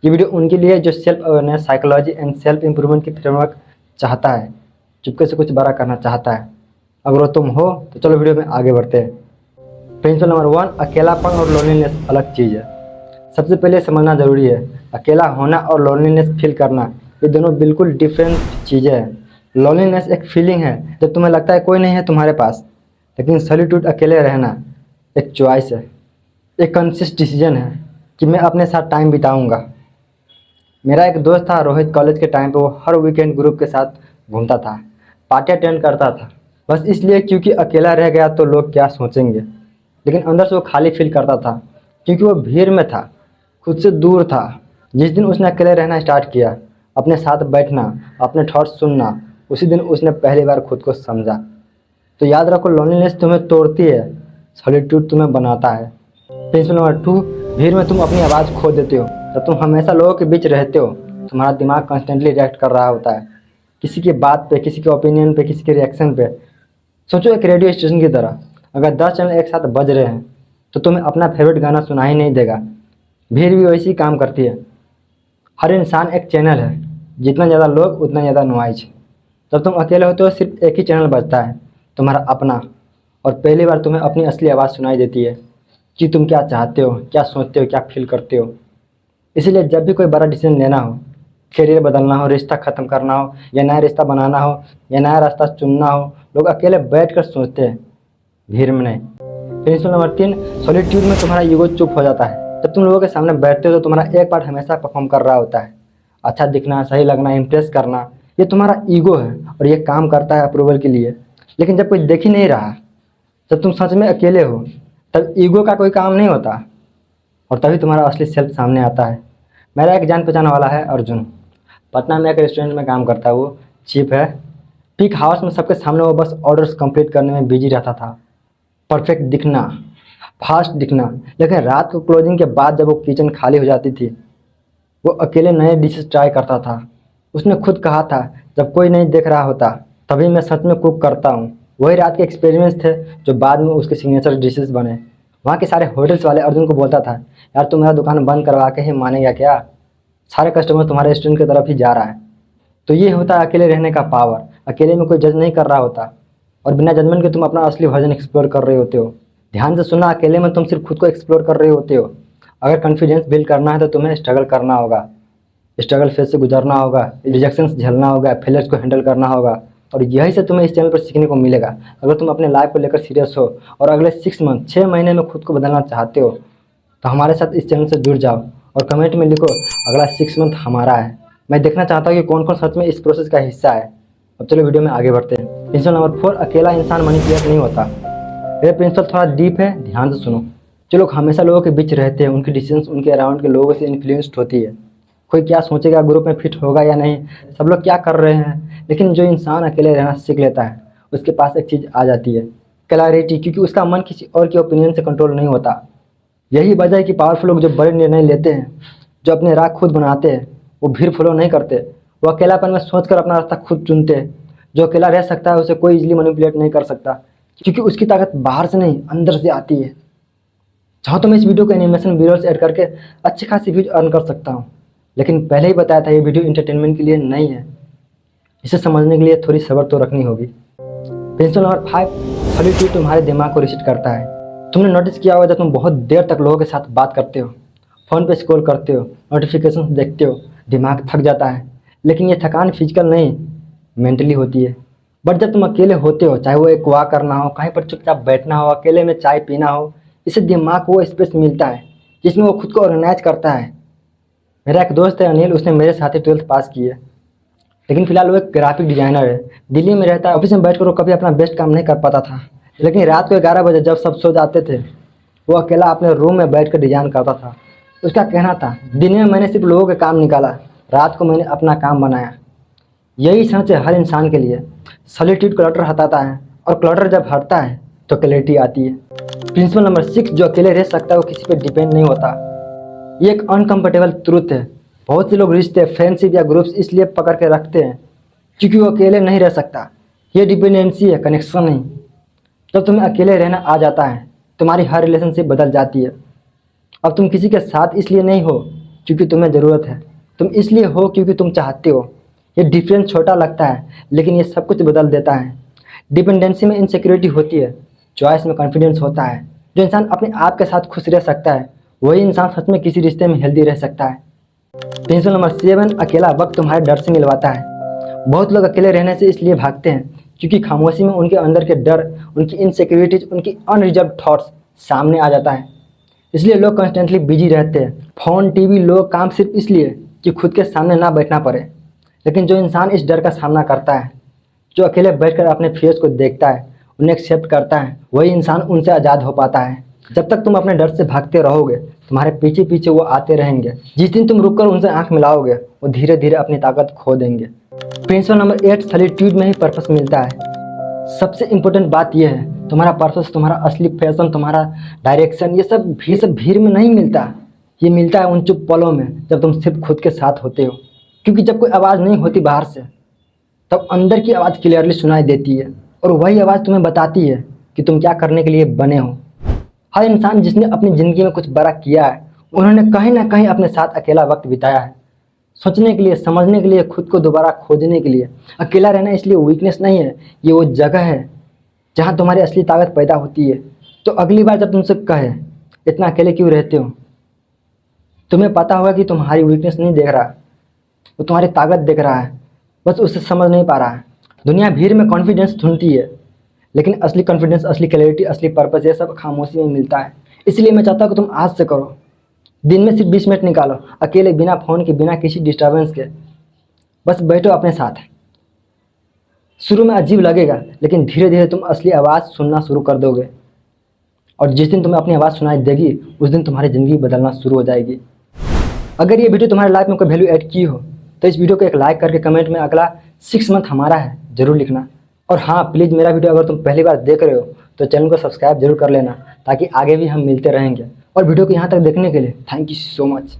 ये वीडियो उनके लिए जो self awareness, psychology and self improvement की फ्रेमवर्क चाहता है, चुपके से कुछ बड़ा करना चाहता है। अगर वो तुम हो तो चलो वीडियो में आगे बढ़ते हैं। प्रिंसिपल नंबर 1, अकेलापन और लोनलीनेस अलग चीज़ है। सबसे पहले समझना ज़रूरी है, अकेला होना और लोनलीनेस फील करना ये दोनों बिल्कुल डिफरेंट चीज़ें हैं। लोनलीनेस एक फीलिंग है जब तुम्हें लगता है कोई नहीं है तुम्हारे पास, लेकिन सॉलिट्यूड, अकेले रहना, एक चॉइस है, एक कॉन्शियस डिसीजन है कि मैं अपने साथ टाइम बिताऊंगा। मेरा एक दोस्त था रोहित, कॉलेज के टाइम पे वो हर वीकेंड ग्रुप के साथ घूमता था, पार्टी अटेंड करता था, बस इसलिए क्योंकि अकेला रह गया तो लोग क्या सोचेंगे। लेकिन अंदर से वो खाली फील करता था क्योंकि वो भीड़ में था, खुद से दूर था। जिस दिन उसने अकेले रहना स्टार्ट किया, अपने साथ बैठना, अपने थॉट्स सुनना, उसी दिन उसने पहली बार खुद को समझा। तो याद रखो, लोनलीनेस तुम्हें तोड़ती है, सॉलिट्यूड तुम्हें बनाता है। प्रिंसिपल नंबर 2, भीड़ में तुम अपनी आवाज़ खो देते हो। जब तुम हमेशा लोगों के बीच रहते हो, तुम्हारा दिमाग कॉन्स्टेंटली रिएक्ट कर रहा होता है, किसी की बात पे, किसी के ओपिनियन पे, किसी के रिएक्शन पे। सोचो एक रेडियो स्टेशन की तरह, अगर 10 चैनल एक साथ बज रहे हैं तो तुम्हें अपना फेवरेट गाना सुनाई नहीं देगा। भीड़ भी वैसी काम करती है, हर इंसान एक चैनल है, जितना ज़्यादा लोग उतना ज़्यादा नॉइज। जब तुम अकेले होते हो सिर्फ एक ही चैनल बजता है, तुम्हारा अपना, और पहली बार तुम्हें अपनी असली आवाज़ सुनाई देती है कि तुम क्या चाहते हो, क्या सोचते हो, क्या फील करते हो। इसीलिए जब भी कोई बड़ा डिसीजन लेना हो, करियर बदलना हो, रिश्ता ख़त्म करना हो, या नया रिश्ता बनाना हो, या नया रास्ता चुनना हो, लोग अकेले बैठ कर सोचते हैं, भीड़ में नहीं। प्रिंसिपल नंबर 3, सॉलिट्यूड में तुम्हारा ईगो चुप हो जाता है। जब तुम लोगों के सामने बैठते हो तो तुम्हारा एक पार्ट हमेशा परफॉर्म कर रहा होता है, अच्छा दिखना, सही लगना, इम्प्रेस करना, ये तुम्हारा ईगो है और ये काम करता है अप्रूवल के लिए। लेकिन जब कोई देख ही नहीं रहा, जब तुम सच में अकेले हो, तब ईगो का कोई काम नहीं होता, और तभी तुम्हारा असली सेल्फ सामने आता है। मेरा एक जान पहचान वाला है अर्जुन, पटना में एक रेस्टोरेंट में काम करता है, वो चीफ है। पीक हाउस में सबके सामने वो बस ऑर्डर्स कंप्लीट करने में बिजी रहता था, परफेक्ट दिखना, फास्ट दिखना। लेकिन रात को क्लोजिंग के बाद जब वो किचन खाली हो जाती थी, वो अकेले नए डिशेस ट्राई करता था। उसने खुद कहा था, जब कोई नहीं देख रहा होता तभी मैं सच में कुक करता हूँ। वही रात के एक्सपेरिमेंट्स थे जो बाद में उसके सिग्नेचर डिशेस बने। वहाँ के सारे होटल्स वाले अर्जुन को बोलता था, यार तू मेरा दुकान बंद करवा के ही मानेगा क्या, सारे कस्टमर तुम्हारे रेस्टोरेंट की तरफ ही जा रहा है। तो ये होता है अकेले रहने का पावर। अकेले में कोई जज नहीं कर रहा होता, और बिना जजमेंट के तुम अपना असली वर्जन एक्सप्लोर कर रहे होते हो। ध्यान से सुनना, अकेले में तुम सिर्फ खुद को एक्सप्लोर कर रहे होते हो। अगर कॉन्फिडेंस बिल्ड करना है तो तुम्हें स्ट्रगल करना होगा, स्ट्रगल फेज से गुजरना होगा, रिजेक्शंस झेलना होगा, फेलियर्स को हैंडल करना होगा। और यही से तुम्हें इस चैनल पर सीखने को मिलेगा। अगर तुम अपने लाइफ को लेकर सीरियस हो और अगले 6 महीने में खुद को बदलना चाहते हो, तो हमारे साथ इस चैनल से जुड़ जाओ और कमेंट में लिखो, अगला 6 मंथ हमारा है। मैं देखना चाहता हूँ कि कौन कौन सच में इस प्रोसेस का हिस्सा है। अब चलो वीडियो में आगे बढ़ते हैं। प्रिंसिपल नंबर 4, अकेला इंसान मैनिपुलेट नहीं होता। ये प्रिंसिपल थोड़ा डीप है, ध्यान से सुनो। जो लोग हमेशा लोगों के बीच रहते हैं, उनकी डिसीजंस उनके अराउंड के लोगों से इन्फ्लुएंस्ड होती है। कोई क्या सोचेगा, ग्रुप में फिट होगा या नहीं, सब लोग क्या कर रहे हैं। लेकिन जो इंसान अकेले रहना सीख लेता है, उसके पास एक चीज़ आ जाती है, क्लैरिटी, क्योंकि उसका मन किसी और के ओपिनियन से कंट्रोल नहीं होता। यही वजह है कि पावरफुल लोग जो बड़े निर्णय लेते हैं, जो अपने राह खुद बनाते हैं, वो भीड़ फॉलो नहीं करते। वो अकेलापन में सोचकर अपना रास्ता खुद चुनते हैं। जो अकेला रह सकता है उसे कोई इजीली मैनिपुलेट नहीं कर सकता, क्योंकि उसकी ताकत बाहर से नहीं अंदर से आती है। चाहो तो मैं इस वीडियो को एनिमेशन वीडियोस ऐड करके अच्छी खासी व्यूज अर्न कर सकता हूँ, लेकिन पहले ही बताया था ये वीडियो इंटरटेनमेंट के लिए नहीं है। इसे समझने के लिए थोड़ी सब्र तो रखनी होगी। प्रिंसिपल नंबर 5, सॉलिट्यूड तुम्हारे दिमाग को रिसेट करता है। तुमने नोटिस किया होगा, जब तुम बहुत देर तक लोगों के साथ बात करते हो, फ़ोन पे स्क्रॉल करते हो, नोटिफिकेशन देखते हो, दिमाग थक जाता है। लेकिन ये थकान फिजिकल नहीं, मेंटली होती है। बट जब तुम अकेले होते हो, चाहे वो एक वॉक करना हो, कहीं पर चुपचाप बैठना हो, अकेले में चाय पीना हो, इससे दिमाग को वो स्पेस मिलता है जिसमें वो खुद को ऑर्गेनाइज करता है। मेरा एक दोस्त है अनिल, उसने मेरे साथ ही 12th पास की है, लेकिन फिलहाल वो एक ग्राफिक डिजाइनर है, दिल्ली में रहता है। ऑफिस में बैठकर वो कभी अपना बेस्ट काम नहीं कर पाता था, लेकिन रात को 11 बजे जब सब सो जाते थे, वो अकेला अपने रूम में बैठकर डिजाइन करता था। उसका कहना था, दिन में मैंने सिर्फ लोगों के काम निकाला, रात को मैंने अपना काम बनाया। यही सच है हर इंसान के लिए। सॉलिट्यूड क्लटर हटाता है, और क्लटर जब हटता है तो क्लैरिटी आती है। प्रिंसिपल नंबर 6, जो अकेले रह सकता है वो किसी पे डिपेंड नहीं होता। ये एक अनकंफर्टेबल ट्रूथ है। बहुत से लोग रिश्ते, फ्रेंडशिप या ग्रुप्स इसलिए पकड़ के रखते हैं क्योंकि वो अकेले नहीं रह सकता। ये डिपेंडेंसी है, कनेक्शन नहीं। जब तुम्हें अकेले रहना आ जाता है, तुम्हारी हर रिलेशनशिप बदल जाती है। अब तुम किसी के साथ इसलिए नहीं हो क्योंकि तुम्हें ज़रूरत है, तुम इसलिए हो क्योंकि तुम चाहते हो। ये डिफरेंस छोटा लगता है लेकिन ये सब कुछ बदल देता है। डिपेंडेंसी में इनसिक्योरिटी होती है, चॉइस में कॉन्फिडेंस होता है। जो इंसान अपने आप के साथ खुश रह सकता है वही इंसान सच में किसी रिश्ते में हेल्दी रह सकता है। प्रिंसिपल नंबर 7, अकेला वक्त तुम्हारे डर से मिलवाता है। बहुत लोग अकेले रहने से इसलिए भागते हैं क्योंकि खामोशी में उनके अंदर के डर, उनकी इनसिक्योरिटीज, उनकी अनरिजर्व थॉट्स सामने आ जाता है। इसलिए लोग कॉन्स्टेंटली बिजी रहते हैं, फ़ोन, टीवी, लोग, काम, सिर्फ इसलिए कि खुद के सामने ना बैठना पड़े। लेकिन जो इंसान इस डर का सामना करता है, जो अकेले बैठकर अपने फेस को देखता है, उन्हें एक्सेप्ट करता है, वही इंसान उनसे आज़ाद हो पाता है। जब तक तुम अपने डर से भागते रहोगे तुम्हारे पीछे पीछे वो आते रहेंगे। जिस दिन तुम रुककर उनसे आंख मिलाओगे वो धीरे धीरे अपनी ताकत खो देंगे। प्रिंसिपल नंबर 8, सॉलिट्यूड में ही पर्पस मिलता है। सबसे इम्पोर्टेंट बात यह है, तुम्हारा पर्पस, तुम्हारा असली पैशन, तुम्हारा डायरेक्शन, ये सब भीड़ में नहीं मिलता। ये मिलता है उन चुप पलों में जब तुम सिर्फ खुद के साथ होते हो। क्योंकि जब कोई आवाज़ नहीं होती बाहर से, तब अंदर की आवाज़ क्लियरली सुनाई देती है और वही आवाज़ तुम्हें बताती है कि तुम क्या करने के लिए बने हो। हर इंसान जिसने अपनी ज़िंदगी में कुछ बड़ा किया है, उन्होंने कहीं ना कहीं अपने साथ अकेला वक्त बिताया है, सोचने के लिए, समझने के लिए, खुद को दोबारा खोजने के लिए। अकेला रहना इसलिए वीकनेस नहीं है, ये वो जगह है जहाँ तुम्हारी असली ताकत पैदा होती है। तो अगली बार जब तुमसे कहे इतना अकेले क्यों रहते हो, तुम्हें पता होगा कि तुम्हारी वीकनेस नहीं देख रहा, वो तुम्हारी ताकत देख रहा है, बस उसे समझ नहीं पा रहा है। दुनिया भीड़ में कॉन्फिडेंस ढूंढती है लेकिन असली कॉन्फिडेंस, असली क्लैरिटी, असली पर्पस ये सब खामोशी में मिलता है। इसलिए मैं चाहता हूँ कि तुम आज से करो, दिन में सिर्फ 20 मिनट निकालो, अकेले, बिना फ़ोन के, बिना किसी डिस्टर्बेंस के, बस बैठो अपने साथ। शुरू में अजीब लगेगा लेकिन धीरे धीरे तुम असली आवाज़ सुनना शुरू कर दोगे और जिस दिन तुम्हें अपनी आवाज़ सुनाई देगी उस दिन तुम्हारी ज़िंदगी बदलना शुरू हो जाएगी। अगर ये वीडियो तुम्हारी लाइफ में कोई वैल्यू ऐड की हो तो इस वीडियो को एक लाइक करके कमेंट में अगला 6 मंथ हमारा है ज़रूर लिखना। और हाँ, प्लीज़ मेरा वीडियो अगर तुम पहली बार देख रहे हो तो चैनल को सब्सक्राइब जरूर कर लेना ताकि आगे भी हम मिलते रहेंगे। और वीडियो को यहाँ तक देखने के लिए थैंक यू सो मच।